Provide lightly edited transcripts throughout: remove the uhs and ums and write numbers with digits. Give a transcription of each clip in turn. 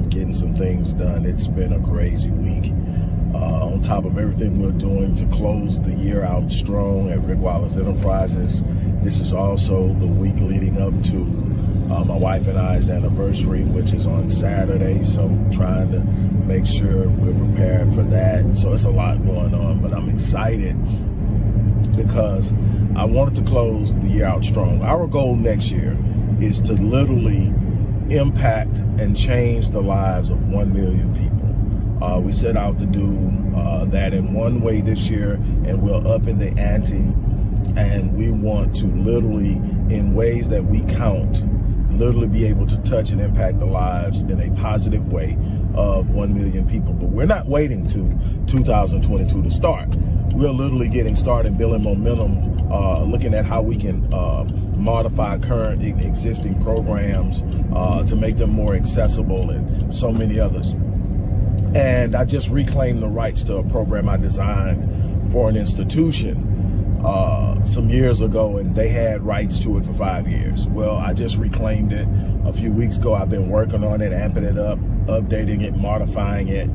around getting some things done. It's been a crazy week. On top of everything we're doing to close the year out strong at Rick Wallace Enterprises, this is also the week leading up to my wife and I's anniversary, which is on Saturday. So trying to make sure we're prepared for that. So it's a lot going on, but I'm excited because I wanted to close the year out strong. Our goal next year is to literally impact and change the lives of 1 million people. We set out to do that in one way this year, and we're up in the ante, and we want to literally, in ways that we count, literally be able to touch and impact the lives in a positive way of 1 million people. But we're not waiting to 2022 to start. We're literally getting started, building momentum, looking at how we can modify current and existing programs to make them more accessible, and so many others. And I just reclaimed the rights to a program I designed for an institution some years ago, and they had rights to it for 5 years. Well, I just reclaimed it a few weeks ago. I've been working on it, amping it up, updating it, modifying it,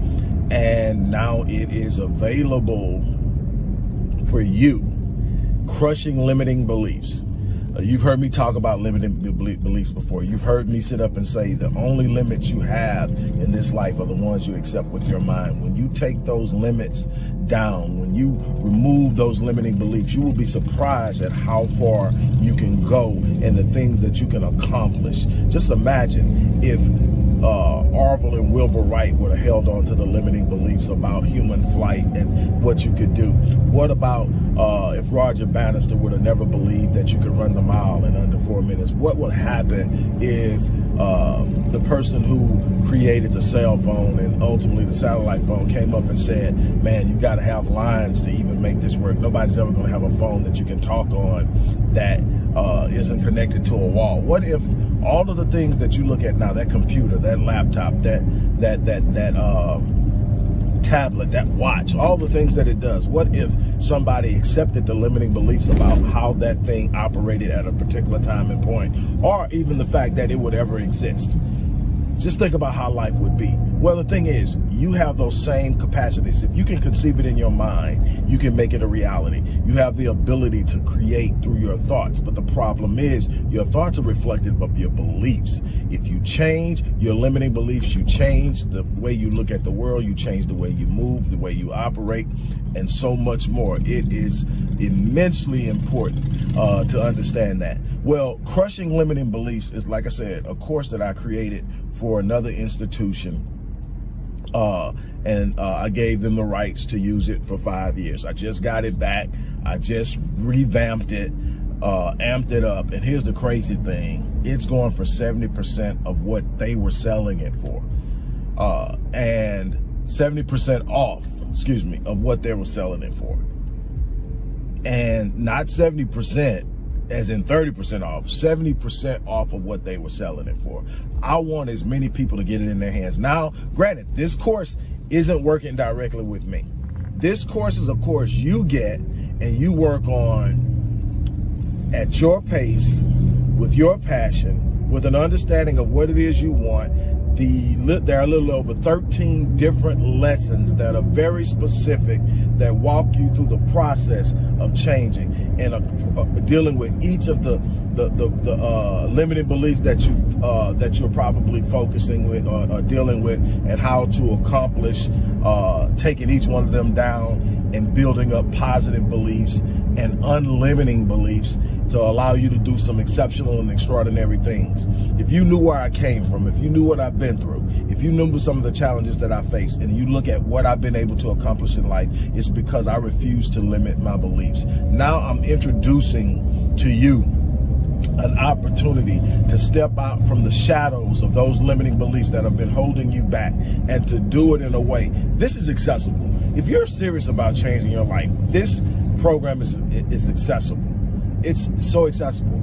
and now it is available for you. Crushing limiting beliefs. You've heard me talk about limiting beliefs before. You've heard me sit up and say the only limits you have in this life are the ones you accept with your mind. When you take those limits down, when you remove those limiting beliefs, you will be surprised at how far you can go and the things that you can accomplish. Just imagine if Orville and Wilbur Wright would have held on to the limiting beliefs about human flight and what you could do. What about if Roger Bannister would have never believed that you could run the mile in under 4 minutes? What would happen if the person who created the cell phone and ultimately the satellite phone came up and said, man, you got to have lines to even make this work. Nobody's ever going to have a phone that you can talk on that isn't connected to a wall. What if all of the things that you look at now, that computer, that laptop, that tablet, that watch, all the things that it does, what if somebody accepted the limiting beliefs about how that thing operated at a particular time and point, or even the fact that it would ever exist? Just think about how life would be. Well, the thing is, you have those same capacities. If you can conceive it in your mind, you can make it a reality. You have the ability to create through your thoughts. But the problem is, your thoughts are reflective of your beliefs. If you change your limiting beliefs, you change the way you look at the world, you change the way you move, the way you operate, and so much more. It is immensely important to understand that. Well, crushing limiting beliefs is, like I said, a course that I created for another institution. And I gave them the rights to use it for 5 years. I just got it back. I just revamped it, amped it up. And here's the crazy thing. It's going for 70% of what they were selling it for. And 70% off, of what they were selling it for. And not 70%. As in 30% off, 70% off of what they were selling it for. I want as many people to get it in their hands. Now, granted, this course isn't working directly with me. This course is a course you get and you work on at your pace, with your passion, with an understanding of what it is you want. There are a little over 13 different lessons that are very specific that walk you through the process of changing and dealing with each of the limiting beliefs that you're probably focusing with or dealing with, and how to accomplish taking each one of them down and building up positive beliefs and unlimiting beliefs to allow you to do some exceptional and extraordinary things. If you knew where I came from, if you knew what I've been through, if you knew some of the challenges that I faced, and you look at what I've been able to accomplish in life, it's because I refuse to limit my beliefs. Now I'm introducing to you an opportunity to step out from the shadows of those limiting beliefs that have been holding you back, and to do it in a way. This is accessible. If you're serious about changing your life, this program is accessible. It's so accessible.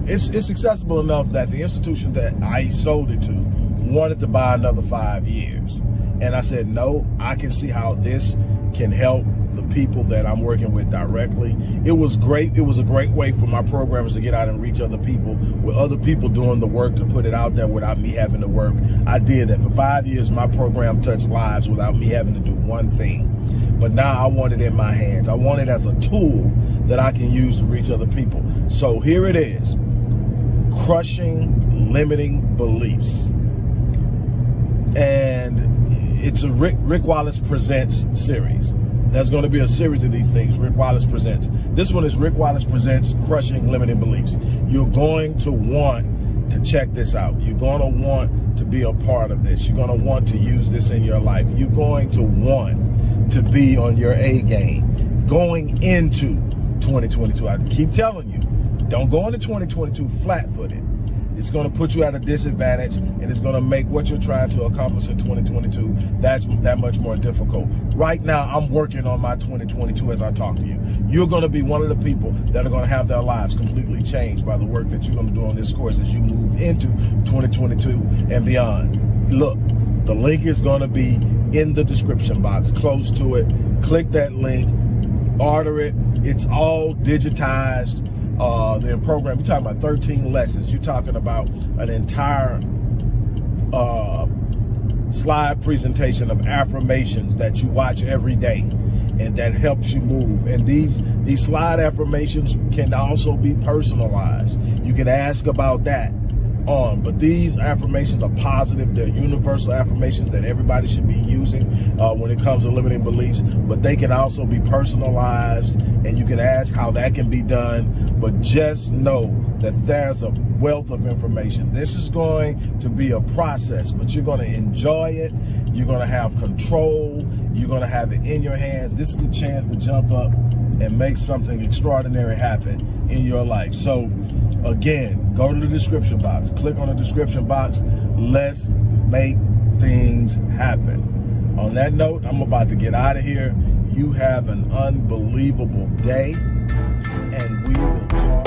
It's accessible enough that the institution that I sold it to wanted to buy another 5 years. And I said, no, I can see how this can help the people that I'm working with directly. It was great. It was a great way for my programmers to get out and reach other people, with other people doing the work to put it out there without me having to work. I did that for 5 years. My program touched lives without me having to do one thing. But now I want it in my hands. I want it as a tool that I can use to reach other people. So here it is: crushing limiting beliefs. And it's a Rick Wallace Presents series. There's going to be a series of these things. Rick Wallace Presents. This one is Rick Wallace Presents Crushing Limiting Beliefs. You're going to want to check this out. You're going to want to be a part of this. You're going to want to use this in your life. You're going to want to be on your A game going into 2022. I keep telling you, don't go into 2022 flat-footed. It's going to put you at a disadvantage, and it's going to make what you're trying to accomplish in 2022 that much more difficult. Right now, I'm working on my 2022 as I talk to you. You're going to be one of the people that are going to have their lives completely changed by the work that you're going to do on this course as you move into 2022 and beyond. Look, the link is going to be in the description box, close to it. Click that link, order it. It's all digitized. The program, you're talking about 13 lessons. You're talking about an entire slide presentation of affirmations that you watch every day and that helps you move. And these slide affirmations can also be personalized. You can ask about that on, but these affirmations are positive. They're universal affirmations that everybody should be using when it comes to limiting beliefs, but they can also be personalized, and you can ask how that can be done. But just know that there's a wealth of information. This is going to be a process, but you're going to enjoy it. You're going to have control. You're going to have it in your hands. This is the chance to jump up and make something extraordinary happen in your life. So again, go to the description box, click on the description box. Let's make things happen. On that note, I'm about to get out of here. You have an unbelievable day, and we will talk.